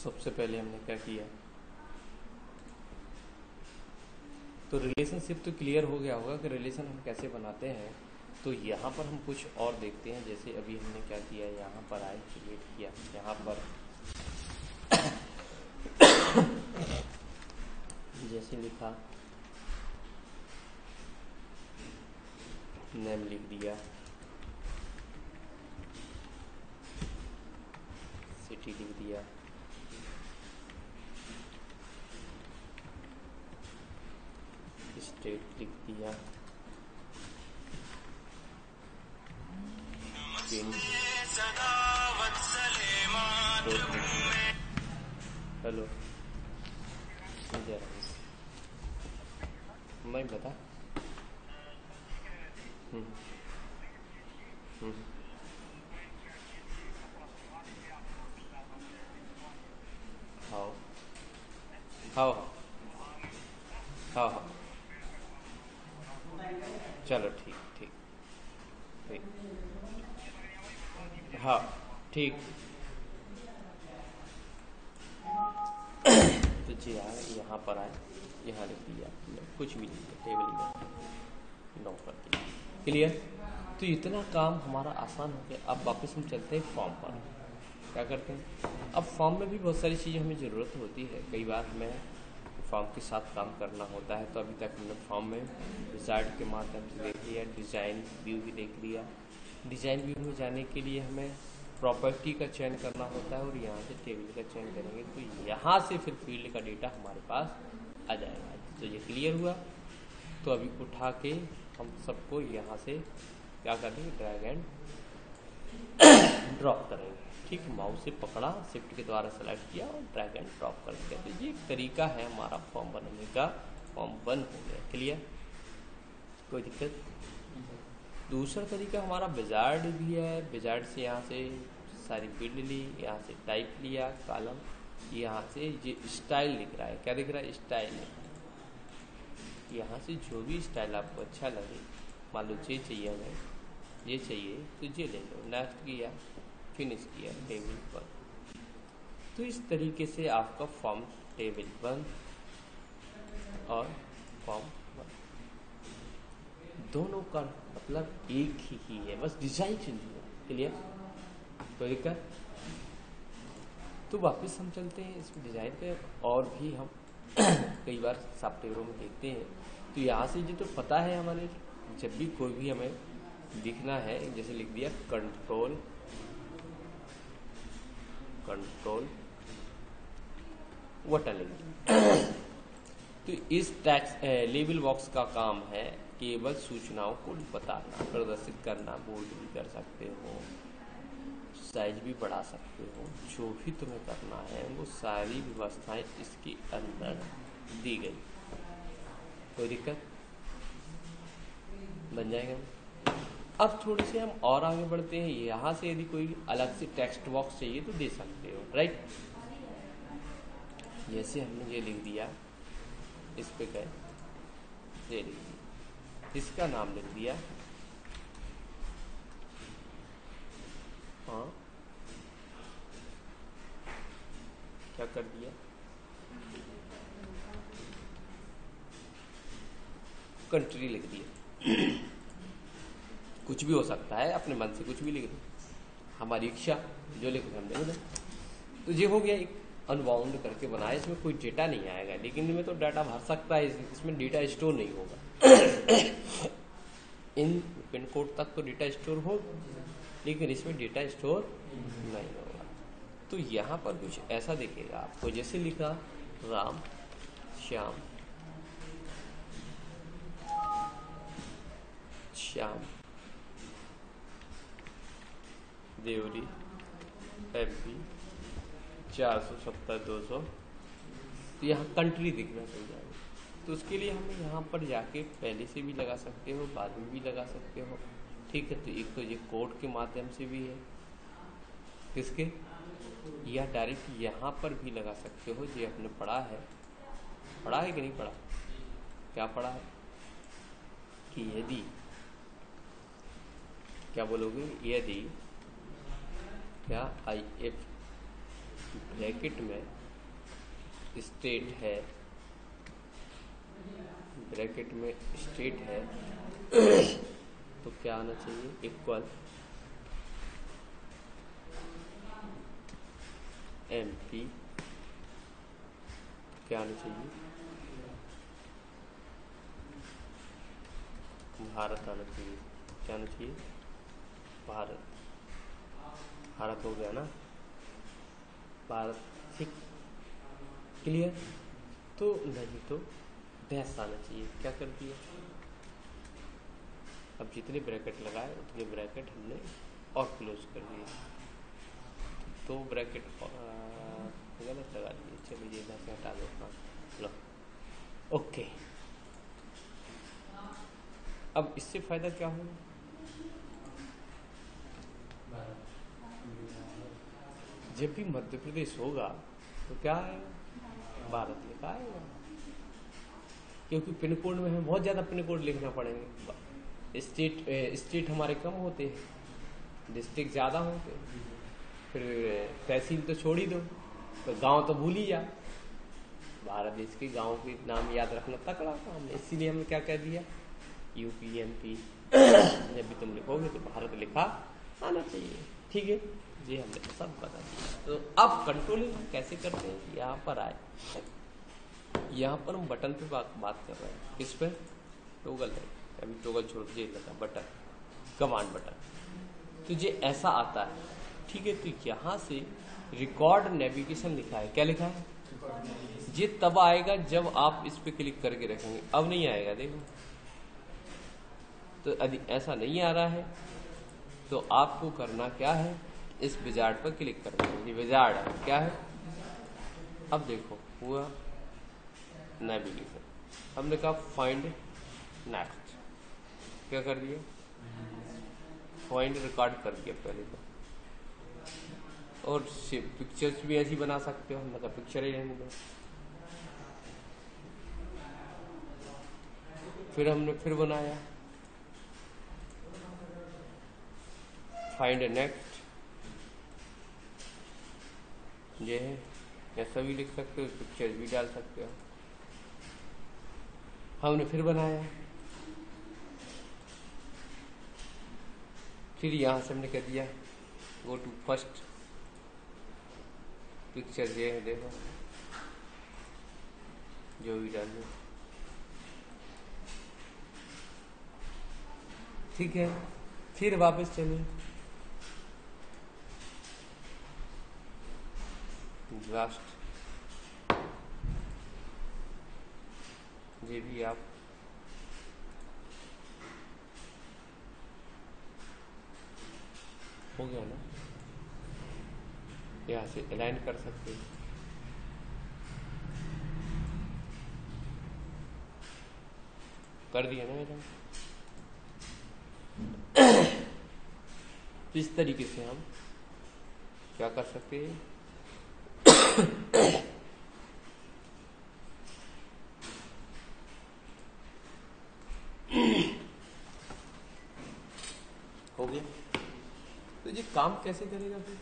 सबसे पहले हमने क्या किया, तो रिलेशनशिप तो क्लियर हो गया होगा कि रिलेशन हम कैसे बनाते हैं। तो यहाँ पर हम कुछ और देखते हैं। जैसे अभी हमने क्या किया, यहाँ पर आए क्रिएट किया, यहाँ पर जैसे लिखा नेम लिख दिया, सिटी लिख दिया, स्टेट लिख दिया, पिन, हेलो मैं बता हाँ हाँ हाँ हाँ चलो ठीक ठीक ठीक हाँ ठीक। तो जी आए, यहाँ पर आए, यहाँ लिख दिया, कुछ भी लिख दिया, टेबल में नौ कर दिया, क्लियर। तो इतना काम हमारा आसान हो गया। अब वापस हम चलते हैं फॉर्म पर। क्या करते हैं, अब फॉर्म में भी बहुत सारी चीज़ें हमें ज़रूरत होती है। कई बार हमें फॉर्म के साथ काम करना होता है। तो अभी तक हमने फॉर्म में विजार्ड के माध्यम से देख लिया, डिज़ाइन व्यू भी देख लिया। डिज़ाइन व्यू में जाने के लिए हमें प्रॉपर्टी का चयन करना होता है और यहाँ से टेबल का चयन करेंगे तो यहाँ से फिर फील्ड का डेटा हमारे पास आ जाएगा। तो ये क्लियर हुआ। तो अभी उठा के हम सबको यहाँ से क्या करेंगे, ड्रैग एंड ड्रॉप करेंगे। ठीक, माउस से पकड़ा, शिफ्ट के द्वारा सेलेक्ट किया और ड्रैग एंड ड्रॉप कर दिया। तो ये एक तरीका है हमारा फॉर्म बनाने का। फॉर्म बन हो गया, क्लियर, कोई दिक्कत। दूसरा तरीका हमारा विजार्ड भी है। विजार्ड से यहाँ से सारी फील्ड ली, यहाँ से टाइप लिया, कॉलम, यहाँ से ये स्टाइल दिख रहा है, क्या दिख रहा है, स्टाइल। यहाँ से जो भी स्टाइल आपको अच्छा लगे, मान लो ये चाहिए हमें, ये चाहिए तो ये ले लो। नेक्स्ट किया, फिनिश किया टेबल पर। तो इस तरीके से आपका फॉर्म टेबल 1 और फॉर्म 1 दोनों का मतलब एक ही है, बस डिजाइन चेंज हुआ, क्लियर, कोई दिक्कत। तो वापस हम चलते हैं इस डिज़ाइन पे। और भी हम कई बार सॉफ्टवेयरों में देखते हैं। तो यहाँ से ये तो पता है हमारे, जब भी कोई भी हमें दिखना है, जैसे लिख दिया कंट्रोल वटा लिख दिया। तो इस टैक्स लेबल बॉक्स का काम है केवल सूचनाओं को बताना, प्रदर्शित करना। बोल्ड भी कर सकते हो, साइज भी बढ़ा सकते हो, जो भी तुम्हें करना है वो सारी व्यवस्थाएं इसके अंदर दी गई। कोई दिक्कत, बन जाएगा। अब थोड़े से हम और आगे बढ़ते हैं। यहाँ से यदि कोई अलग से टेक्स्ट बॉक्स चाहिए तो दे सकते हो, राइट। जैसे हमने ये लिख दिया, इस पे गए, ये लिख दिया, इसका नाम लिख दिया, हाँ क्या कर दिया, कंट्री लिख दिया। कुछ भी हो सकता है, अपने मन से कुछ भी लिख दो, हमारी इच्छा जो लिख हम लिख दें। तो ये हो गया एक अनबाउंड करके बनाया। इसमें कोई डेटा नहीं आएगा, लेकिन इनमें तो डाटा भर सकता है, इसमें डेटा स्टोर नहीं होगा। इन पिन कोड तक तो डेटा स्टोर होगा, लेकिन इसमें डेटा स्टोर नहीं होगा। तो यहाँ पर कुछ ऐसा दिखेगा आपको, जैसे लिखा राम श्याम श्याम देवरी MP 470 200। तो यहाँ कंट्री दिखना चाहिए। तो उसके लिए हमें यहाँ पर जाके पहले से भी लगा सकते हो, बाद में भी लगा सकते हो, ठीक है। तो एक तो ये कोड के माध्यम से भी है, किसके, या डायरेक्ट यहाँ पर भी लगा सकते हो। ये आपने पढ़ा है कि नहीं पढ़ा, क्या पढ़ा है कि यदि, क्या बोलोगे, यदि क्या IF ब्रैकेट में स्टेट है, ब्रैकेट में स्टेट है तो क्या आना चाहिए, इक्वल MP, क्या आना चाहिए, भारत आना चाहिए। क्या आना चाहिए, भारत। भारत हो गया ना, भारत, ठीक, क्लियर। तो नहीं तो डैश आना चाहिए। क्या कर दिया, अब जितने ब्रैकेट लगाए उतने ब्रैकेट हमने और क्लोज कर दिए, तो ब्रैकेट गलत लगा दिए। चलिए इधर से हटा दो, हाँ लो, ओके। अब इससे फायदा क्या होगा, जब भी मध्य प्रदेश होगा तो क्या आएगा, भारत लिखा आएगा, क्योंकि पिन कोड में हमें बहुत ज़्यादा पिन कोड लिखना पड़ेंगे। स्टेट हमारे कम होते हैं, डिस्ट्रिक्ट ज़्यादा होते हैं, फिर तहसील तो छोड़ ही दो, तो गांव तो भूल ही जा। भारत देश के गांव के नाम याद रखना तकड़ा काम है, इसीलिए हमने क्या कह दिया, यूपी MP। जब भी तुम लिखोगे तो भारत लिखा आना चाहिए, ठीक है। ये हमने सब बता दिया। तो अब कंट्रोलिंग हम कैसे करते हैं, यहाँ पर आए, यहाँ पर हम बटन पे बात कर रहे हैं, किस पे, टोगल है, अभी टोगल छोड़ दीजिए, लगा बटन, कमांड बटन। तो ये ऐसा आता है, ठीक है। तो यहाँ से रिकॉर्ड नेविगेशन लिखा है, क्या लिखा है, ये तब आएगा जब आप इस पे क्लिक करके रखेंगे, अब नहीं आएगा, देखो। तो यदि ऐसा नहीं आ रहा है तो आपको करना क्या है, इस विजार्ड पर क्लिक करना है। ये विजार्ड है, क्या है, अब देखो हुआ नेविगेशन, हमने कहा फाइंड नेक्स्ट, क्या कर दिया, फाइंड रिकॉर्ड कर दिया पहले तो। और पिक्चर्स भी ऐसी बना सकते हो, मतलब पिक्चर ही रहने दो। फिर हमने फिर बनाया फाइंड नेक्स्ट, ये है, ऐसा भी लिख सकते हो, पिक्चर्स भी डाल सकते हो। हमने फिर बनाया, फिर यहाँ से हमने कह दिया गो टू फर्स्ट पिक्चर, ये है, देखो जो भी डालो, ठीक है। फिर वापस चलिए, लास्ट, ये भी आप हो गया ना, यहाँ से अलाइन कर सकते हैं। कर दिया ना मैडम। इस तरीके से हम क्या कर सकते हैं, हो गया। तो ये काम कैसे करेगा फिर,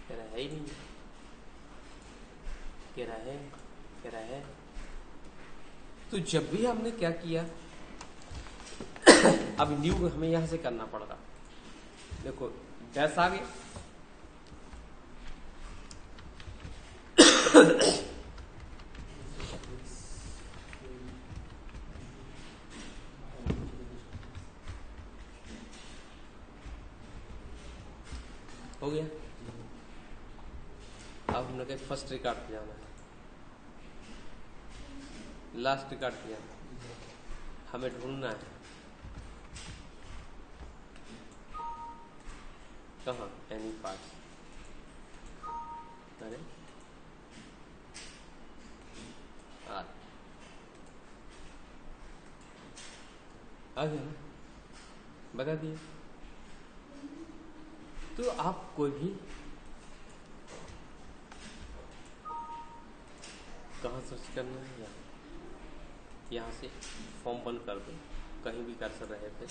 कह रहा है ही नहीं, कह रहा है। तो जब भी हमने क्या किया, अब न्यू हमें यहां से करना पड़ेगा, देखो डैश आ गया, हो गया। अब हमने कहा फर्स्ट रिकॉर्ड पे जाना है, लास्ट रिकॉर्ड पे जाना है, हमें ढूंढना है कहाँ, एनी पार्ट, अरे आ गया ना, बता दिए। तो आप कोई भी कहाँ सर्च करना है, यहाँ से फॉर्म बंद कर दो, कहीं भी कर्सर रहे थे,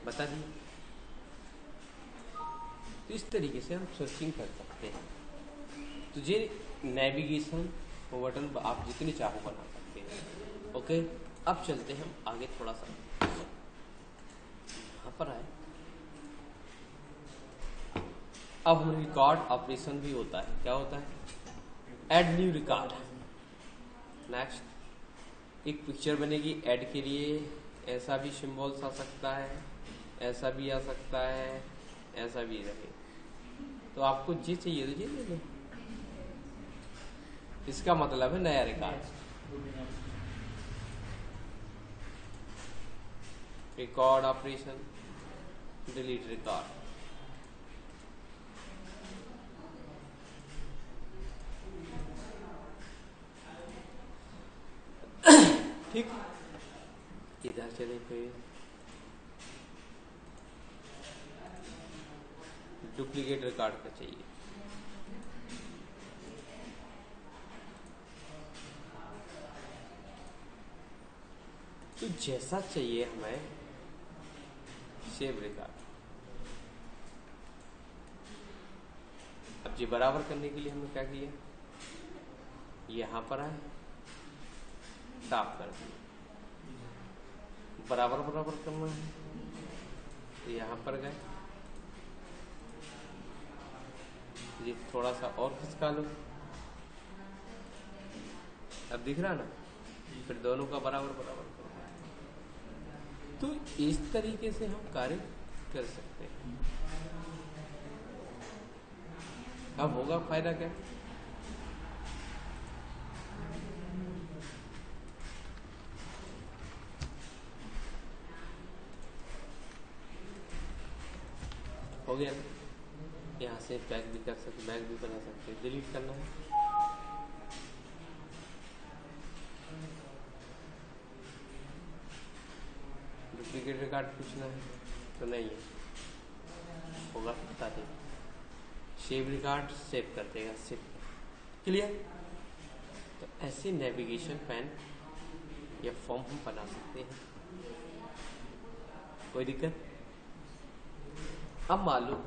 बता दिए। तो इस तरीके से हम सर्चिंग कर सकते हैं। तो ये नेविगेशन बटन आप जितने चाहो बना सकते हैं। ओके, अब चलते हैं हम आगे थोड़ा सा। यहाँ पर आए, अब हम रिकॉर्ड ऑपरेशन भी होता है। क्या होता है? Add new record. नेक्स्ट, एक पिक्चर बनेगी ऐड के लिए, ऐसा भी सिंबल्स आ सकता है, ऐसा भी आ सकता है, ऐसा भी रहे। तो आपको ये चाहिए तो ये ले लो। इसका मतलब है नया record. Record operation, delete record. ठीक, इधर चले फिर डुप्लीकेट रिकॉर्ड का चाहिए। तो जैसा चाहिए हमें सेव रिकॉर्ड। अब ये बराबर करने के लिए हमने क्या किया, यहाँ पर आए, टॉप कर दिया। बराबर बराबर करना है तो यहाँ पर गए, ये थोड़ा सा और खिसका लो। अब दिख रहा ना, फिर दोनों का बराबर बराबर करो। तो इस तरीके से हम कार्य कर सकते हैं। अब होगा फायदा क्या? हो गया ना, यहाँ से बैक भी कर सकते, बैक भी बना सकते हैं। डिलीट करना है, डुप्लीकेट रिकॉर्ड पूछना है तो नहीं है, होगा बता दें। सेव रिकॉर्ड सेव कर देगा, सेव। क्लियर? तो ऐसे नेविगेशन पैन या फॉर्म हम बना सकते हैं। कोई दिक्कत? अब मान लो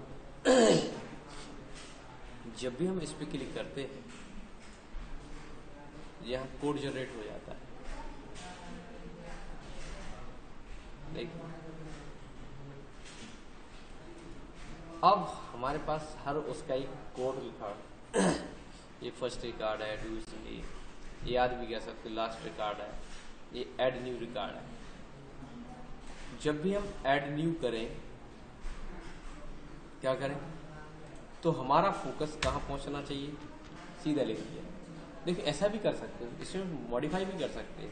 जब भी हम इस पर क्लिक करते हैं, यहाँ कोड जनरेट हो जाता है। देखिए, अब हमारे पास हर उसका एक कोड लिखा है। ये फर्स्ट रिकॉर्ड है, दूसरी ये याद भी कह सकते, लास्ट रिकॉर्ड है, ये ऐड न्यू रिकॉर्ड है। जब भी हम ऐड न्यू करें, क्या करें, तो हमारा फोकस कहाँ पहुंचना चाहिए, सीधा लिख दिया। देखिए, ऐसा भी कर सकते हैं, इसमें मॉडिफाई भी कर सकते हैं।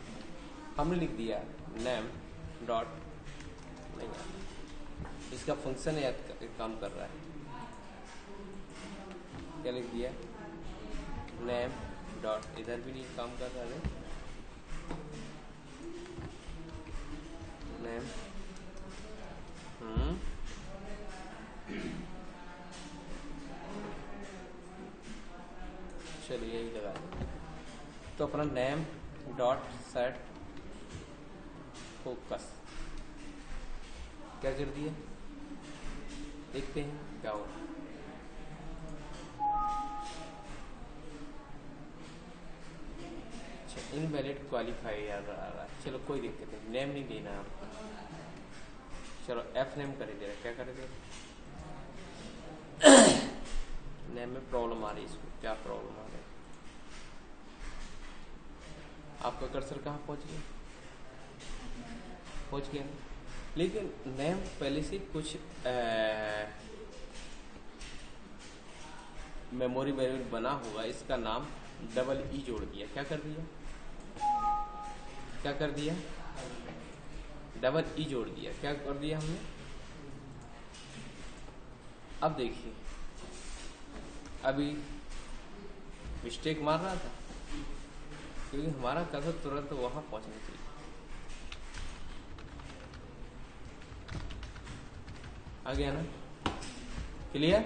हमने लिख दिया नेम डॉट, नहीं इसका फंक्शन याद काम कर रहा है। क्या लिख दिया, नेम डॉट, इधर भी नहीं काम कर रहा है, नेम चलिए यही लगा दें। तो अपना नेम डॉट सेट फोकस क्या कर दिया, देखते हैं क्या होगा। अच्छा, इनवैलिड क्वालिफाई याद आ रहा है, चलो कोई दिक्कत नहीं, नेम नहीं देना आपको। चलो एफ नेम कर दे रहा, क्या करेंगे, नेम में प्रॉब्लम आ रही है, इसको क्या प्रॉब्लम आ रही है। आपका कर्सर कहाँ पहुंच गया, पहुंच गया, लेकिन नेम पहले से कुछ मेमोरी वेरिएबल बना होगा, इसका नाम डबल ई जोड़ दिया। क्या कर दिया, क्या कर दिया, डबल ई जोड़ दिया। क्या कर दिया हमने, अब देखिए, अभी मिस्टेक मार रहा था क्योंकि हमारा कर्सर तुरंत वहां पहुंचना चाहिए। आ गया ना, क्लियर?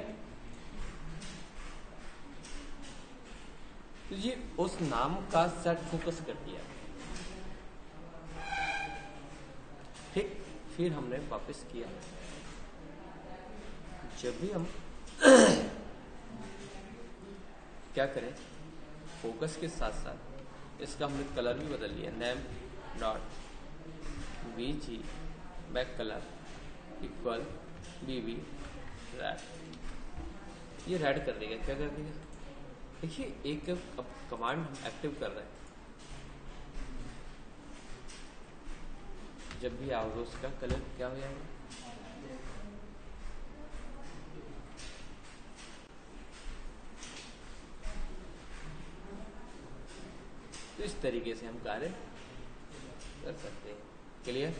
तो ये उस नाम का सेट फोकस कर दिया। फिर हमने वापस किया। जब भी हम क्या करें, फोकस के साथ साथ इसका हमने कलर भी बदल लिया। Name dot VG back colour equal BB red. ये रेड कर देगा। क्या कर देगा, देखिए एक अब कमांड हम एक्टिव कर रहे हैं। जब भी आओगे उसका कलर क्या हो जाएगा, तो इस तरीके से हम कार्य कर सकते हैं। क्लियर।